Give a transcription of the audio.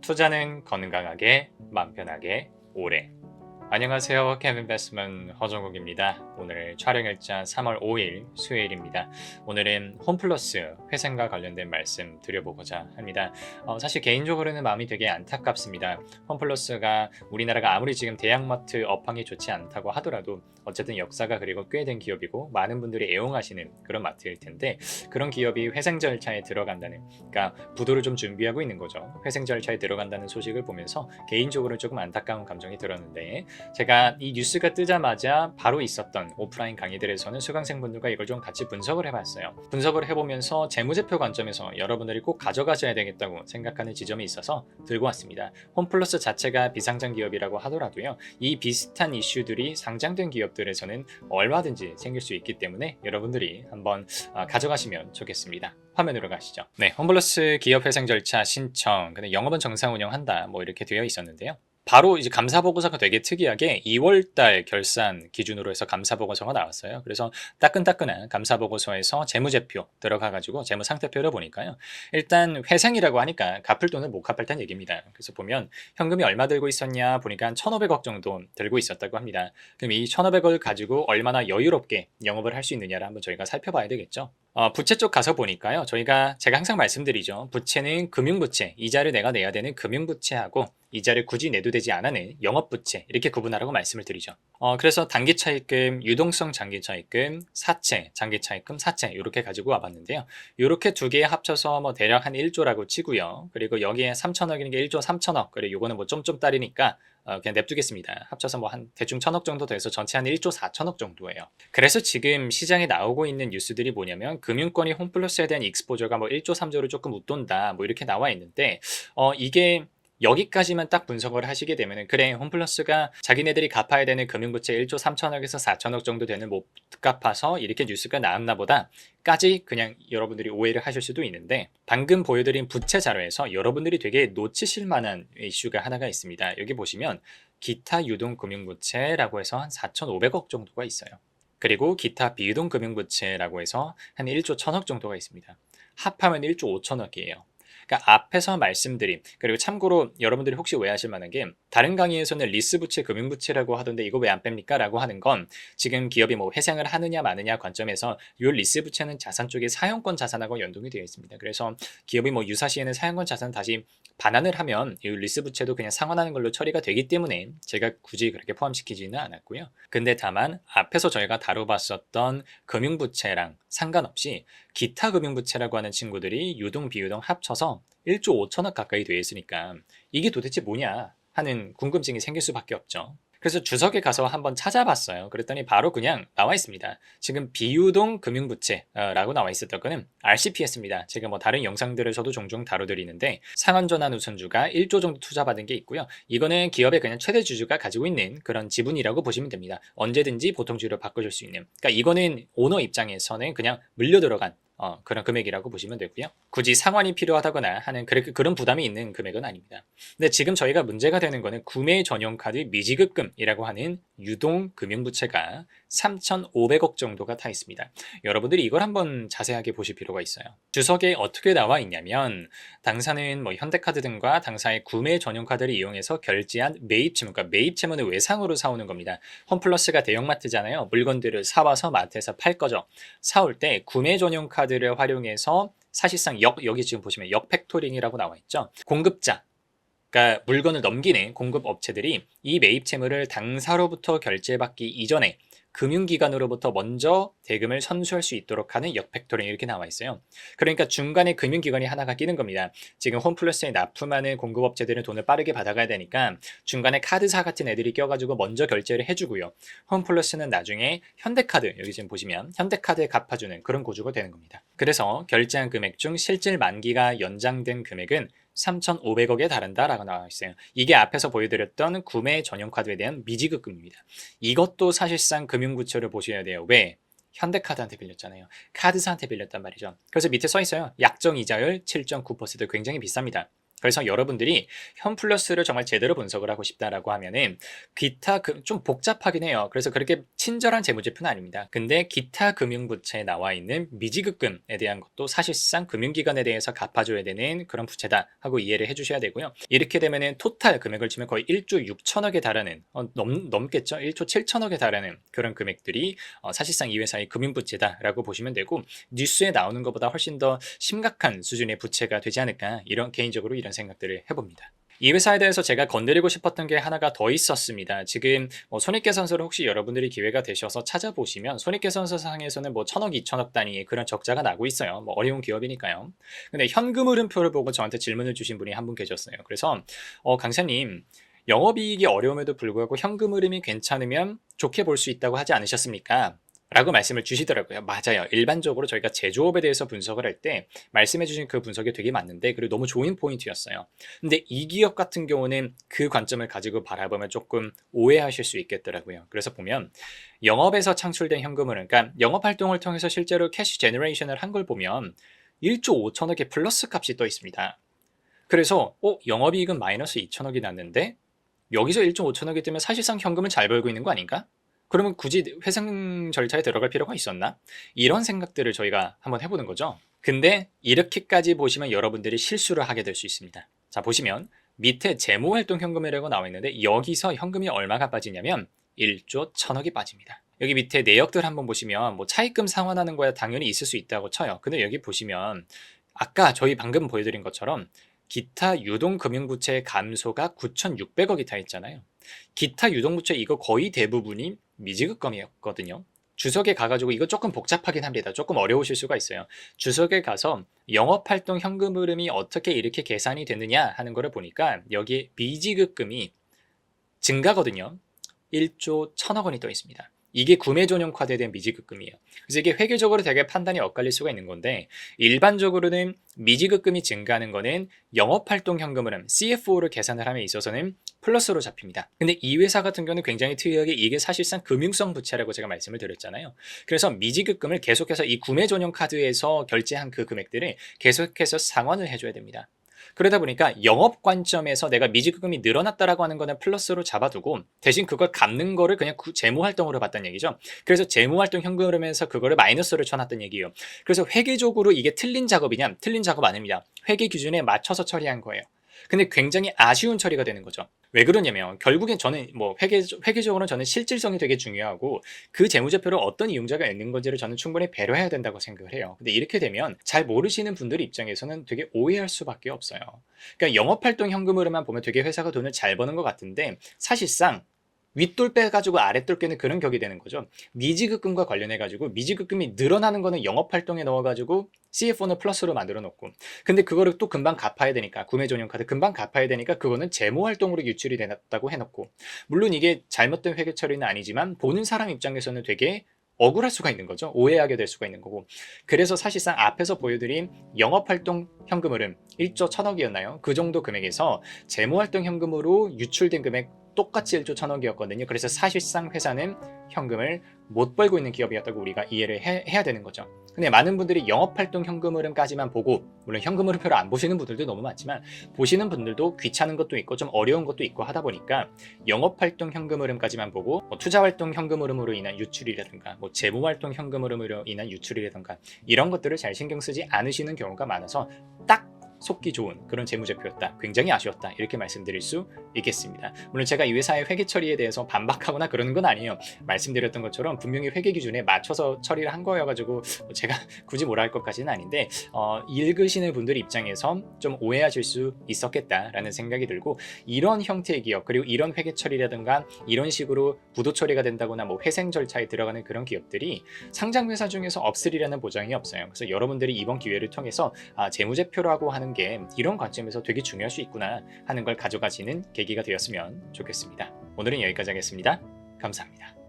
투자는 건강하게, 맘 편하게, 오래. 안녕하세요. 캐빈베스먼 허정국입니다. 오늘 촬영일자 3월 5일 수요일입니다. 오늘은 홈플러스 회생과 관련된 말씀 드려보고자 합니다. 사실 개인적으로는 마음이 되게 안타깝습니다. 홈플러스가 우리나라가 아무리 지금 대형마트 업황이 좋지 않다고 하더라도 어쨌든 역사가 그리고 꽤 된 기업이고 많은 분들이 애용하시는 그런 마트일 텐데 그런 기업이 회생 절차에 들어간다는, 그러니까 부도를 좀 준비하고 있는 거죠. 회생 절차에 들어간다는 소식을 보면서 개인적으로 조금 안타까운 감정이 들었는데, 제가 이 뉴스가 뜨자마자 바로 있었던 오프라인 강의들에서는 수강생분들과 이걸 좀 같이 분석을 해봤어요. 분석을 해보면서 재무제표 관점에서 여러분들이 꼭 가져가셔야 되겠다고 생각하는 지점이 있어서 들고 왔습니다. 홈플러스 자체가 비상장 기업이라고 하더라도요, 이 비슷한 이슈들이 상장된 기업들에서는 얼마든지 생길 수 있기 때문에 여러분들이 한번 가져가시면 좋겠습니다. 화면으로 가시죠. 네, 홈플러스 기업 회생 절차 신청, 근데 영업은 정상 운영한다, 뭐 이렇게 되어 있었는데요. 바로 이제 감사보고서가 되게 특이하게 2월달 결산 기준으로 해서 감사보고서가 나왔어요. 그래서 따끈따끈한 감사보고서에서 재무제표 들어가가지고 재무상태표를 보니까요, 일단 회생이라고 하니까 갚을 돈을 못 갚았다는 얘기입니다. 그래서 보면 현금이 얼마 들고 있었냐 보니까 한 1,500억 정도 들고 있었다고 합니다. 그럼 이 1,500억을 가지고 얼마나 여유롭게 영업을 할 수 있느냐를 한번 저희가 살펴봐야 되겠죠. 부채 쪽 가서 보니까요, 제가 항상 말씀드리죠. 부채는 금융부채, 이자를 내가 내야 되는 금융부채하고 이자를 굳이 내도 되지 않는 영업부채, 이렇게 구분하라고 말씀을 드리죠. 그래서 단기차입금, 유동성 장기차입금, 사채, 장기차입금, 사채 이렇게 가지고 와봤는데요. 이렇게 두 개 합쳐서 뭐 대략 한 1조라고 치고요. 그리고 여기에 3천억이는 게 1조 3천억, 그리고 요거는 뭐 좀 딸이니까 그냥 냅두겠습니다. 합쳐서 뭐 한 대충 1,000억 정도 돼서 전체 한 1조 4천억 정도예요. 그래서 지금 시장에 나오고 있는 뉴스들이 뭐냐면 금융권이 홈플러스에 대한 익스포저가 뭐 1조 3조를 조금 웃돈다, 뭐 이렇게 나와 있는데, 이게 여기까지만 딱 분석을 하시게 되면은, 그래, 홈플러스가 자기네들이 갚아야 되는 금융부채 1조 3천억에서 4천억 정도 되는 못 갚아서 이렇게 뉴스가 나왔나 보다 까지 그냥 여러분들이 오해를 하실 수도 있는데, 방금 보여드린 부채 자료에서 여러분들이 되게 놓치실 만한 이슈가 하나가 있습니다. 여기 보시면 기타 유동 금융부채라고 해서 한 4,500억 정도가 있어요. 그리고 기타 비유동 금융부채라고 해서 한 1조 1,000억 정도가 있습니다. 합하면 1조 5천억이에요. 그러니까 앞에서 말씀드린, 그리고 참고로 여러분들이 혹시 오해하실 만한 게, 다른 강의에서는 리스부채, 금융부채라고 하던데 이거 왜 안 뺍니까? 라고 하는 건, 지금 기업이 뭐 회생을 하느냐 마느냐 관점에서 이 리스부채는 자산 쪽에 사용권 자산하고 연동이 되어 있습니다. 그래서 기업이 뭐 유사시에는 사용권 자산 다시 반환을 하면 이 리스부채도 그냥 상환하는 걸로 처리가 되기 때문에 제가 굳이 그렇게 포함시키지는 않았고요. 근데 다만 앞에서 저희가 다뤄봤었던 금융부채랑 상관없이 기타 금융부채라고 하는 친구들이 유동 비유동 합쳐서 1조 5천억 가까이 돼 있으니까 이게 도대체 뭐냐 하는 궁금증이 생길 수밖에 없죠. 그래서 주석에 가서 한번 찾아봤어요. 그랬더니 바로 그냥 나와 있습니다. 지금 비유동 금융부채라고 나와 있었던 거는 RCPS입니다. 제가 뭐 다른 영상들에서도 종종 다뤄드리는데, 상환전환 우선주가 1조 정도 투자받은 게 있고요. 이거는 기업의 그냥 최대 주주가 가지고 있는 그런 지분이라고 보시면 됩니다. 언제든지 보통주로 바꿔줄 수 있는. 그러니까 이거는 오너 입장에서는 그냥 물려 들어간 그런 금액이라고 보시면 되고요. 굳이 상환이 필요하다거나 하는 그런 부담이 있는 금액은 아닙니다. 근데 지금 저희가 문제가 되는 거는 구매 전용 카드 미지급금이라고 하는 유동 금융부채가 3,500억 정도가 타 있습니다. 여러분들이 이걸 한번 자세하게 보실 필요가 있어요. 주석에 어떻게 나와 있냐면, 당사는 뭐 현대카드 등과 당사의 구매 전용 카드를 이용해서 결제한 매입채무, 그러니까 매입채무는 외상으로 사오는 겁니다. 홈플러스가 대형마트잖아요. 물건들을 사와서 마트에서 팔 거죠. 사올 때 구매 전용 카드를 활용해서 사실상 여기 지금 보시면 역팩토링이라고 나와 있죠. 공급자, 그러니까 물건을 넘기는 공급 업체들이 이 매입 채무를 당사로부터 결제받기 이전에 금융기관으로부터 먼저 대금을 선수할 수 있도록 하는 역팩토링, 이렇게 나와 있어요. 그러니까 중간에 금융기관이 하나가 끼는 겁니다. 지금 홈플러스에 납품하는 공급업체들은 돈을 빠르게 받아가야 되니까 중간에 카드사 같은 애들이 껴가지고 먼저 결제를 해주고요. 홈플러스는 나중에 현대카드, 여기 지금 보시면 현대카드에 갚아주는 그런 구조가 되는 겁니다. 그래서 결제한 금액 중 실질 만기가 연장된 금액은 3,500억에 달한다라고 나와 있어요. 이게 앞에서 보여드렸던 구매 전용 카드에 대한 미지급금입니다. 이것도 사실상 금융부채를 보셔야 돼요. 왜? 현대카드한테 빌렸잖아요. 카드사한테 빌렸단 말이죠. 그래서 밑에 써 있어요. 약정 이자율 7.9%, 굉장히 비쌉니다. 그래서 여러분들이 현 플러스를 정말 제대로 분석을 하고 싶다라고 하면은 기타 좀 복잡하긴 해요. 그래서 그렇게 친절한 재무제표는 아닙니다. 근데 기타 금융부채에 나와 있는 미지급금에 대한 것도 사실상 금융기관에 대해서 갚아줘야 되는 그런 부채다 하고 이해를 해주셔야 되고요. 이렇게 되면은 토탈 금액을 치면 거의 1조 6천억에 달하는 넘겠죠. 1조 7천억에 달하는 그런 금액들이 사실상 이 회사의 금융부채다라고 보시면 되고, 뉴스에 나오는 것보다 훨씬 더 심각한 수준의 부채가 되지 않을까, 이런 개인적으로 이런 생각들을 해봅니다. 이 회사에 대해서 제가 건드리고 싶었던 게 하나가 더 있었습니다. 지금 손익계산서를 혹시 여러분들이 기회가 되셔서 찾아보시면 손익계산서상에서는 뭐 1,000억, 2,000억 단위의 그런 적자가 나고 있어요. 뭐 어려운 기업이니까요. 근데 현금 흐름표를 보고 저한테 질문을 주신 분이 한 분 계셨어요. 그래서 강사님, 영업이익이 어려움에도 불구하고 현금 흐름이 괜찮으면 좋게 볼 수 있다고 하지 않으셨습니까? 라고 말씀을 주시더라고요. 맞아요. 일반적으로 저희가 제조업에 대해서 분석을 할 때 말씀해 주신 그 분석이 되게 맞는데, 그리고 너무 좋은 포인트였어요. 근데 이 기업 같은 경우는 그 관점을 가지고 바라보면 조금 오해하실 수 있겠더라고요. 그래서 보면 영업에서 창출된 현금은, 그러니까 영업 활동을 통해서 실제로 캐시 제너레이션을 한 걸 보면 1조 5천억의 플러스 값이 떠 있습니다. 그래서 영업이익은 마이너스 2천억이 났는데 여기서 1조 5천억이 뜨면 사실상 현금을 잘 벌고 있는 거 아닌가? 그러면 굳이 회생 절차에 들어갈 필요가 있었나? 이런 생각들을 저희가 한번 해보는 거죠. 근데 이렇게까지 보시면 여러분들이 실수를 하게 될 수 있습니다. 자, 보시면 밑에 재무활동 현금이라고 나와 있는데 여기서 현금이 얼마가 빠지냐면 1조 1천억이 빠집니다. 여기 밑에 내역들 한번 보시면 뭐 차입금 상환하는 거야 당연히 있을 수 있다고 쳐요. 근데 여기 보시면 아까 저희 방금 보여드린 것처럼 기타 유동금융부채의 감소가 9,600억이 다 있잖아요. 기타 유동부채 이거 거의 대부분이 미지급금이었거든요. 주석에 가가지고 이거 조금 복잡하긴 합니다. 조금 어려우실 수가 있어요. 주석에 가서 영업활동 현금 흐름이 어떻게 이렇게 계산이 되느냐 하는 거를 보니까 여기 미지급금이 증가거든요. 1조 1천억 원이 떠 있습니다. 이게 구매 전용 카드에 대한 미지급금이에요. 그래서 이게 회계적으로 되게 판단이 엇갈릴 수가 있는 건데, 일반적으로는 미지급금이 증가하는 거는 영업활동 현금 흐름 CFO를 계산을 함에 있어서는 플러스로 잡힙니다. 근데 이 회사 같은 경우는 굉장히 특이하게 이게 사실상 금융성 부채라고 제가 말씀을 드렸잖아요. 그래서 미지급금을 계속해서 이 구매 전용 카드에서 결제한 그 금액들을 계속해서 상환을 해줘야 됩니다. 그러다 보니까 영업 관점에서 내가 미지급금이 늘어났다라고 하는 거는 플러스로 잡아두고 대신 그걸 갚는 거를 그냥 재무활동으로 봤다는 얘기죠. 그래서 재무활동 현금 흐름에서 그거를 마이너스를 쳐놨던 얘기예요. 그래서 회계적으로 이게 틀린 작업이냐? 틀린 작업 아닙니다. 회계 기준에 맞춰서 처리한 거예요. 근데 굉장히 아쉬운 처리가 되는 거죠. 왜 그러냐면 결국엔 저는 뭐 회계적으로는 저는 실질성이 되게 중요하고 그 재무제표를 어떤 이용자가 읽는 건지를 저는 충분히 배려해야 된다고 생각을 해요. 근데 이렇게 되면 잘 모르시는 분들 입장에서는 되게 오해할 수밖에 없어요. 그러니까 영업활동 현금 흐름만 보면 되게 회사가 돈을 잘 버는 것 같은데 사실상 윗돌 빼가지고 아랫돌 깨는 그런 격이 되는 거죠. 미지급금과 관련해가지고 미지급금이 늘어나는 거는 영업활동에 넣어가지고 CFO는 플러스로 만들어 놓고, 근데 그거를 또 금방 갚아야 되니까 구매 전용 카드 금방 갚아야 되니까 그거는 재무활동으로 유출이 되었다고 해놓고, 물론 이게 잘못된 회계 처리는 아니지만 보는 사람 입장에서는 되게 억울할 수가 있는 거죠. 오해하게 될 수가 있는 거고. 그래서 사실상 앞에서 보여드린 영업활동 현금 흐름 1조 1천억이었나요? 그 정도 금액에서 재무활동 현금으로 유출된 금액 똑같이 1조 1천억이었거든요. 그래서 사실상 회사는 현금을 못 벌고 있는 기업이었다고 우리가 이해를 해야 되는 거죠. 근데 많은 분들이 영업활동 현금 흐름까지만 보고, 물론 현금 흐름표를 안 보시는 분들도 너무 많지만 보시는 분들도 귀찮은 것도 있고 좀 어려운 것도 있고 하다 보니까 영업활동 현금 흐름까지만 보고 투자활동 현금 흐름으로 인한 유출이라든가 재무활동 현금 흐름으로 인한 유출이라든가 이런 것들을 잘 신경 쓰지 않으시는 경우가 많아서 딱 속기 좋은 그런 재무제표였다. 굉장히 아쉬웠다. 이렇게 말씀드릴 수 있겠습니다. 물론 제가 이 회사의 회계 처리에 대해서 반박하거나 그러는 건 아니에요. 말씀드렸던 것처럼 분명히 회계 기준에 맞춰서 처리를 한 거여가지고 제가 굳이 뭐라 할 것까지는 아닌데 읽으시는 분들 입장에서 좀 오해하실 수 있었겠다라는 생각이 들고, 이런 형태의 기업 그리고 이런 회계 처리라든가 이런 식으로 부도 처리가 된다거나 회생 절차에 들어가는 그런 기업들이 상장 회사 중에서 없으리라는 보장이 없어요. 그래서 여러분들이 이번 기회를 통해서 재무제표라고 하는 게 이런 관점에서 되게 중요할 수 있구나 하는 걸 가져가시는 계기가 되었으면 좋겠습니다. 오늘은 여기까지 하겠습니다. 감사합니다.